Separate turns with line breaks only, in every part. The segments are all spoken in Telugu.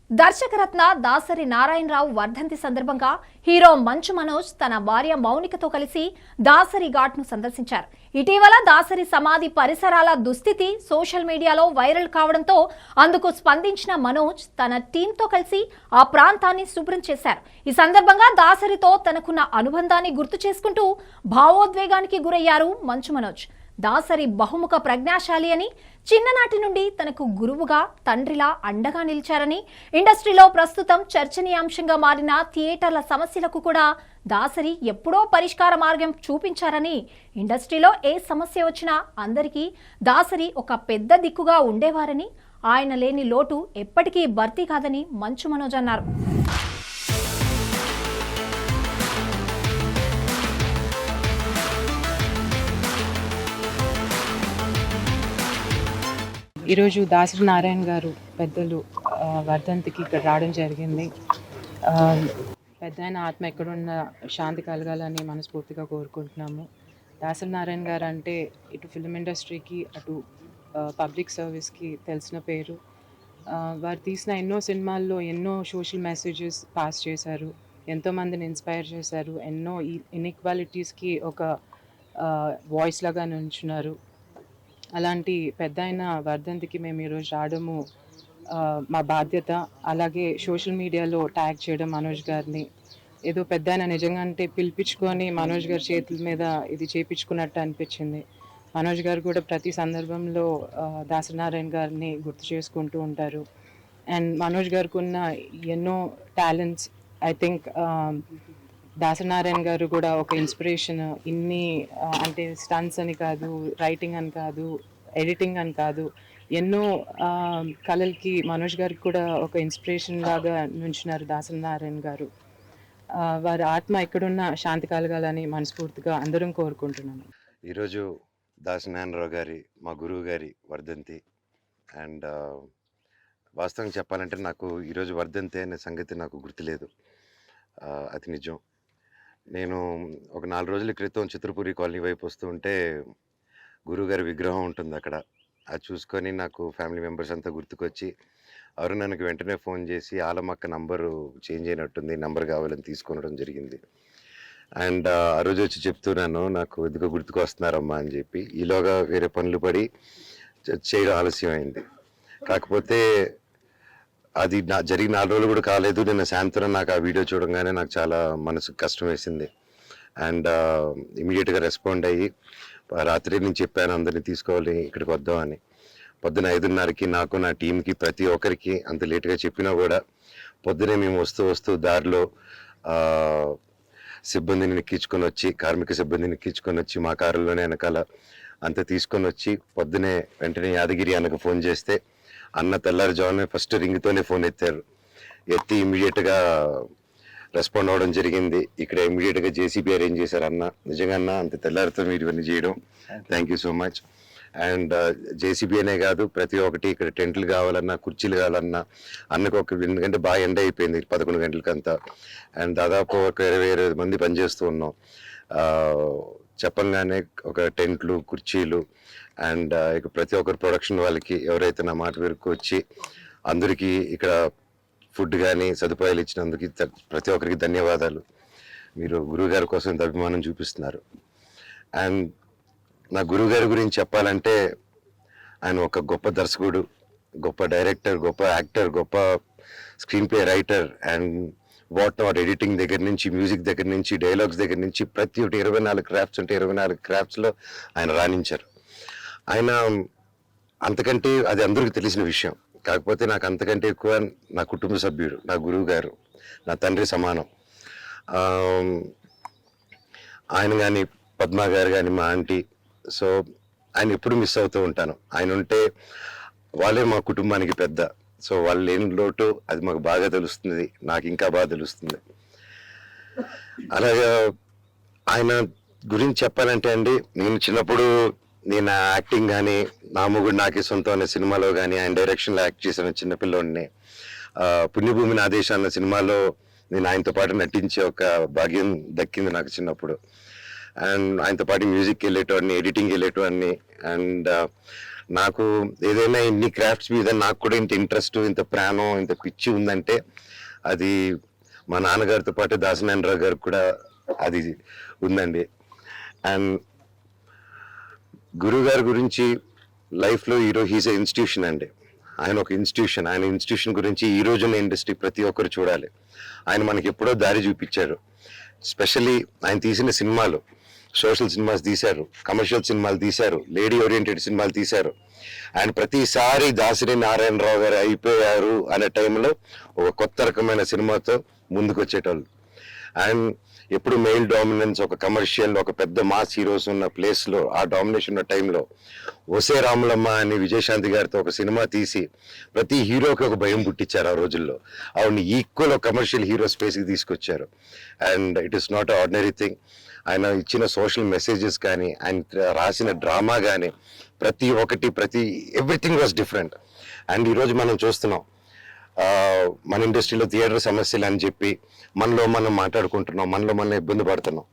దర్శకరత్న దాసరి నారాయణరావు వర్ధంతి సందర్భంగా హీరో మంచు మనోజ్ తన భార్య మౌనికతో కలిసి దాసరి ఘాట్ను సందర్శించారు. ఇటీవల దాసరి సమాధి పరిసరాల దుస్థితి సోషల్ మీడియాలో వైరల్ కావడంతో అందుకు స్పందించిన మనోజ్ తన టీంతో కలిసి ఆ ప్రాంతాన్ని శుభ్రం చేశారు. ఈ సందర్భంగా దాసరితో తనకున్న అనుబంధాన్ని గుర్తు చేసుకుంటూ భావోద్వేగానికి గురయ్యారు మంచు మనోజ్. దాసరి బహుముఖ ప్రజ్ఞాశాలి అని, చిన్ననాటి నుండి తనకు గురువుగా, తండ్రిలా అండగా నిలిచారని, ఇండస్ట్రీలో ప్రస్తుతం చర్చనీయాంశంగా మారిన థియేటర్ల సమస్యలకు కూడా దాసరి ఎప్పుడో పరిష్కార మార్గం చూపించారని, ఇండస్ట్రీలో ఏ సమస్య వచ్చినా అందరికీ దాసరి ఒక పెద్ద దిక్కుగా ఉండేవారని, ఆయన లేని లోటు ఎప్పటికీ భర్తీ కాదని మంచు మనోజ్ అన్నారు.
ఈరోజు దాసరి నారాయణ గారు పెద్దలు వర్ధంతికి ఇక్కడ రావడం జరిగింది. పెద్దాయన ఆత్మ ఎక్కడున్న శాంతి కలగాలని మనస్ఫూర్తిగా కోరుకుంటున్నాము. దాసరి నారాయణ గారు అంటే ఇటు ఫిల్మ్ ఇండస్ట్రీకి, అటు పబ్లిక్ సర్వీస్కి తెలిసిన పేరు. వారు తీసిన ఎన్నో సినిమాల్లో ఎన్నో సోషల్ మెసేజెస్ పాస్ చేశారు, ఎంతోమందిని ఇన్స్పైర్ చేశారు, ఎన్నో ఇన్ఈక్వాలిటీస్కి ఒక వాయిస్ లాగా నుంచున్నారు. అలాంటి పెద్దాయన వర్ధంతికి మేము ఈరోజు రావడము మా బాధ్యత. అలాగే సోషల్ మీడియాలో ట్యాగ్ చేయడం మనోజ్ గారిని, ఏదో పెద్దాయన నిజంగా అంటే పిలిపించుకొని మనోజ్ గారి చేతుల మీద ఇది చేయించుకున్నట్టు అనిపించింది. మనోజ్ గారు కూడా ప్రతి సందర్భంలో దాసరి నారాయణ గారిని గుర్తు చేసుకుంటూ ఉంటారు. అండ్ మనోజ్ గారికి ఉన్న ఎన్నో talents, I think Dasari Narayana గారు కూడా ఒక ఇన్స్పిరేషన్. ఇన్ని అంటే స్టంట్స్ అని కాదు, రైటింగ్ అని కాదు, ఎడిటింగ్ అని కాదు, ఎన్నో కళలకి మనోజ్ గారికి కూడా ఒక ఇన్స్పిరేషన్ లాగా నుంచున్నారు దాసరి నారాయణ గారు. వారి ఆత్మ ఎక్కడున్నా శాంతి కలగాలని మనస్ఫూర్తిగా అందరం కోరుకుంటున్నాను.
ఈరోజు దాసరి నారాయణరావు గారి, మా గురువు గారి వర్ధంతి. అండ్ వాస్తవంగా చెప్పాలంటే నాకు ఈరోజు వర్ధంతి అనే సంగతి నాకు గుర్తులేదు. అది నిజం. నేను ఒక 4 రోజుల క్రితం చిత్రపురి కాలనీ వైపు వస్తూ ఉంటే గురువుగారి విగ్రహం ఉంటుంది అక్కడ. అది చూసుకొని నాకు ఫ్యామిలీ మెంబర్స్ అంతా గుర్తుకొచ్చి అరుణ్కి వెంటనే ఫోన్ చేసి ఆలమక్క నంబరు చేంజ్ అయినట్టుంది, నంబర్ కావాలని తీసుకొనడం జరిగింది. అండ్ ఆ రోజు వచ్చి చెప్తున్నాను, నాకు ఎందుకో గుర్తుకు వస్తున్నారమ్మా అని చెప్పి. ఈలోగా వేరే పనులు పడి చేయడం ఆలస్యం అయింది. కాకపోతే అది జరిగిన 4 రోజులు కూడా కాలేదు. నిన్న సాయంత్రం నాకు ఆ వీడియో చూడంగానే నాకు చాలా మనసుకు కష్టం వేసింది. అండ్ ఇమీడియట్గా రెస్పాండ్ అయ్యి రాత్రి నేను చెప్పాను అందరినీ తీసుకోవాలి, ఇక్కడికి వద్దాం అని. పొద్దున 5:30కి నాకు, నా టీంకి, ప్రతి ఒక్కరికి అంత లేట్గా చెప్పినా కూడా పొద్దునే మేము వస్తూ దారిలో సిబ్బందిని ఎక్కించుకొని వచ్చి, కార్మిక సిబ్బందిని ఎక్కించుకొని వచ్చి మా కారులోనే వెనకాల అంతా తీసుకొని వచ్చి పొద్దునే వెంటనే యాదగిరి అన్నకు ఫోన్ చేస్తే అన్న తెల్లారుజామునే ఫస్ట్ రింగ్తోనే ఫోన్ ఎత్తి ఇమీడియట్గా రెస్పాండ్ అవ్వడం జరిగింది. ఇక్కడ ఇమీడియట్గా జేసీబీ అరేంజ్ చేశారు అన్న. నిజంగా అన్న అంత తెల్లారితో మీరు ఇవన్నీ చేయడం, thank you so much. And JCB అనే కాదు, ప్రతి ఒక్కటి ఇక్కడ టెంట్లు కావాలన్నా, కుర్చీలు కావాలన్నా అన్నకు ఎందుకంటే బాగా ఎండ అయిపోయింది 11 గంటలకంతా. అండ్ దాదాపు ఒక 20 మంది పనిచేస్తూ ఉన్నాం. చెప్పంగానే ఒక టెంట్లు, కుర్చీలు, అండ్ ఇక ప్రతి ఒక్కరు ప్రొడక్షన్ వాళ్ళకి ఎవరైతే నా మాట వరకు వచ్చి అందరికీ ఇక్కడ ఫుడ్ కానీ సదుపాయాలు ఇచ్చినందుకు ప్రతి ఒక్కరికి ధన్యవాదాలు. మీరు గురువుగారి కోసం ఇంత అభిమానం చూపిస్తున్నారు. అండ్ నా గురువుగారి గురించి చెప్పాలంటే ఆయన ఒక గొప్ప దర్శకుడు, గొప్ప డైరెక్టర్, గొప్ప యాక్టర్, గొప్ప screen play writer, and what not editing దగ్గర నుంచి, మ్యూజిక్ దగ్గర నుంచి, డైలాగ్స్ దగ్గర నుంచి ప్రతి ఒక్కటి 24 క్రాఫ్ట్స్ ఉంటే 24 క్రాఫ్ట్స్లో ఆయన రాణించారు. ఆయన అంతకంటే అది అందరికీ తెలిసిన విషయం. కాకపోతే నాకు అంతకంటే ఎక్కువ నా కుటుంబ సభ్యుడు, నా గురువు గారు, నా తండ్రి సమానం. ఆయన కానీ, పద్మా గారు కానీ, మా ఆంటీ. సో ఆయన ఎప్పుడు మిస్ అవుతూ ఉంటాను. ఆయన ఉంటే వాళ్ళే మా కుటుంబానికి పెద్ద. సో వాళ్ళు లేని లోటు అది మాకు బాగా తెలుస్తుంది, నాకు ఇంకా బాగా తెలుస్తుంది. అలాగే ఆయన గురించి చెప్పాలంటే అండి, నేను చిన్నప్పుడు నేను యాక్టింగ్ కానీ, నా మొగుడు నాకే సొంతం అనే సినిమాలో కానీ ఆయన డైరెక్షన్లో యాక్ట్ చేసిన చిన్నపిల్లోడిని. పుణ్యభూమి నా దేశం అన్న సినిమాలో నేను ఆయనతో పాటు నటించే ఒక భాగ్యం దక్కింది నాకు చిన్నప్పుడు. అండ్ ఆయనతో పాటు మ్యూజిక్కి వెళ్ళేటవాడిని, ఎడిటింగ్కి వెళ్ళేటవాడిని. అండ్ నాకు ఏదైనా ఇన్ని క్రాఫ్ట్స్ మీద నాకు కూడా ఇంత ఇంట్రెస్ట్, ఇంత ప్రాణం, ఇంత పిచ్చి ఉందంటే అది మా నాన్నగారితో పాటు దాసనారాయణరావు గారికి కూడా అది ఉందండి. అండ్ గురువు గారి గురించి లైఫ్లో హీస్ ఎ ఇన్స్టిట్యూషన్ అండి. ఆయన ఒక ఇన్స్టిట్యూషన్. ఆయన ఇన్స్టిట్యూషన్ గురించి ఈ రోజున్న ఇండస్ట్రీ ప్రతి ఒక్కరు చూడాలి. ఆయన మనకి ఎప్పుడో దారి చూపించారు. స్పెషల్లీ ఆయన తీసిన సినిమాలు, సోషల్ సినిమాస్ తీశారు, కమర్షియల్ సినిమాలు తీశారు, లేడీ ఓరియంటెడ్ సినిమాలు తీశారు. ఆయన ప్రతిసారి దాసరి నారాయణరావు గారు అయిపోయారు అనే టైంలో ఒక కొత్త రకమైన సినిమాతో ముందుకు వచ్చేటోళ్ళు. అండ్ ఎప్పుడు మెయిల్ డామినెన్స్, ఒక కమర్షియల్, ఒక పెద్ద మాస్ హీరోస్ ఉన్న ప్లేస్లో, ఆ డామినేషన్ ఉన్న టైంలో ఒసే రాములమ్మ అని విజయశాంతి గారితో ఒక సినిమా తీసి ప్రతి హీరోకి ఒక భయం పుట్టించారు. ఆ రోజుల్లో ఆవిడని ఈక్వల్ ఒక కమర్షియల్ హీరో స్పేస్కి తీసుకొచ్చారు. And it is not ordinary thing. ఆయన ఇచ్చిన సోషల్ మెసేజెస్ కానీ, ఆయన రాసిన డ్రామా కానీ, ప్రతి ఎవ్రీథింగ్ వాజ్ డిఫరెంట్. అండ్ ఈరోజు మనం చూస్తున్నాం మన ఇండస్ట్రీలో థియేటర్ సమస్యలు అని చెప్పి మనలో మనం మాట్లాడుకుంటున్నాం, మనలో మనం ఇబ్బంది పడుతున్నాం.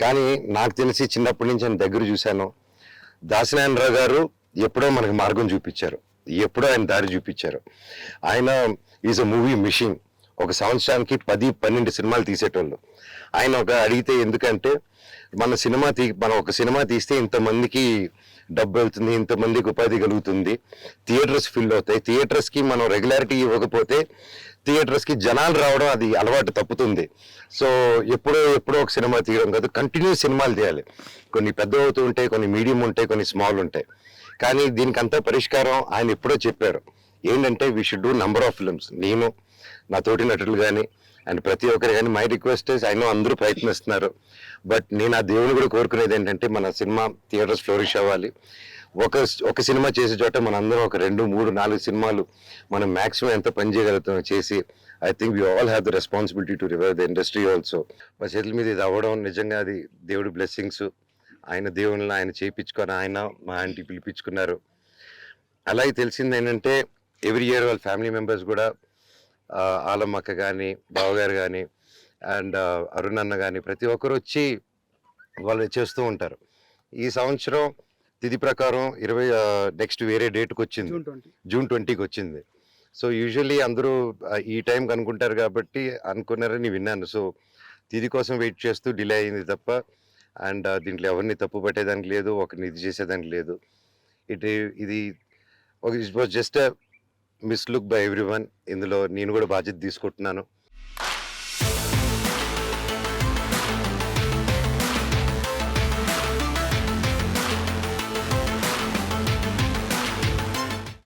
కానీ నాకు తెలిసి చిన్నప్పటి నుంచి ఆయన దగ్గర చూశాను. దాసనారాయణరావు గారు ఎప్పుడో మనకి మార్గం చూపించారు, ఎప్పుడో ఆయన దారి చూపించారు. ఆయన ఈజ్ అ మూవీ మిషన్. ఒక సంవత్సరానికి 10-12 సినిమాలు తీసేటోళ్ళు. ఆయన ఒక అడిగితే, ఎందుకంటే మనం ఒక సినిమా తీస్తే ఇంతమందికి డబ్బు వెళ్తుంది, ఇంతమందికి ఉపాధి కలుగుతుంది, థియేటర్స్ ఫిల్ అవుతాయి. థియేటర్స్కి మనం రెగ్యులారిటీ ఇవ్వకపోతే థియేటర్స్కి జనాలు రావడం అది అలవాటు తప్పుతుంది. సో ఎప్పుడో ఒక సినిమా తీయడం కాదు, కంటిన్యూస్ సినిమాలు తీయాలి. కొన్ని పెద్ద అవుతూ ఉంటాయి, కొన్ని మీడియం ఉంటాయి, కొన్ని స్మాల్ ఉంటాయి. కానీ దీనికంతా పరిష్కారం ఆయన ఎప్పుడో చెప్పారు. ఏంటంటే we should do number of films. నేను, నా తోటి నటులు కానీ అండ్ ప్రతి ఒక్కరు కానీ, మై రిక్వెస్ట్ ఆయన అందరూ ప్రయత్నిస్తున్నారు. బట్ నేను ఆ దేవుని కూడా కోరుకునేది ఏంటంటే మన సినిమా థియేటర్స్ ఫ్లోరిష్ అవ్వాలి. ఒక సినిమా చేసే చోట మనందరం ఒక 2, 3, 4 సినిమాలు మనం మ్యాక్సిమం ఎంత పని చేయగలుగుతాం చేసి, I think we all have the responsibility to revive the industry also. మా చేతుల మీద ఇది అవ్వడం నిజంగా అది దేవుడి బ్లెస్సింగ్స్. ఆయన దేవుళ్ళని ఆయన చేయించుకొని ఆయన మా ఆంటీ పిలిపించుకున్నారు. అలాగే తెలిసింది ఏంటంటే ఎవ్రీ ఇయర్ వాళ్ళ ఫ్యామిలీ మెంబర్స్ కూడా ఆలమ్మక్క కానీ, బావగారు కానీ అండ్ అరుణ్ అన్న కానీ ప్రతి ఒక్కరు వచ్చి వాళ్ళు చేస్తూ ఉంటారు. ఈ సంవత్సరం తిథి ప్రకారం నెక్స్ట్ వేరే డేట్కి వచ్చింది, జూన్ 20కి వచ్చింది. సో యూజువల్లీ అందరూ ఈ టైంకి అనుకుంటారు కాబట్టి అనుకున్నారని విన్నాను. సో తిథి కోసం వెయిట్ చేస్తూ డిలే అయింది తప్ప, అండ్ దీంట్లో ఎవరిని తప్పు పట్టేదానికి లేదు, ఒకరిని ఇది చేసేదానికి లేదు. ఇది it was just mislook by everyone. ఇందులో నేను కూడా బాధ్యత తీసుకుంటున్నాను.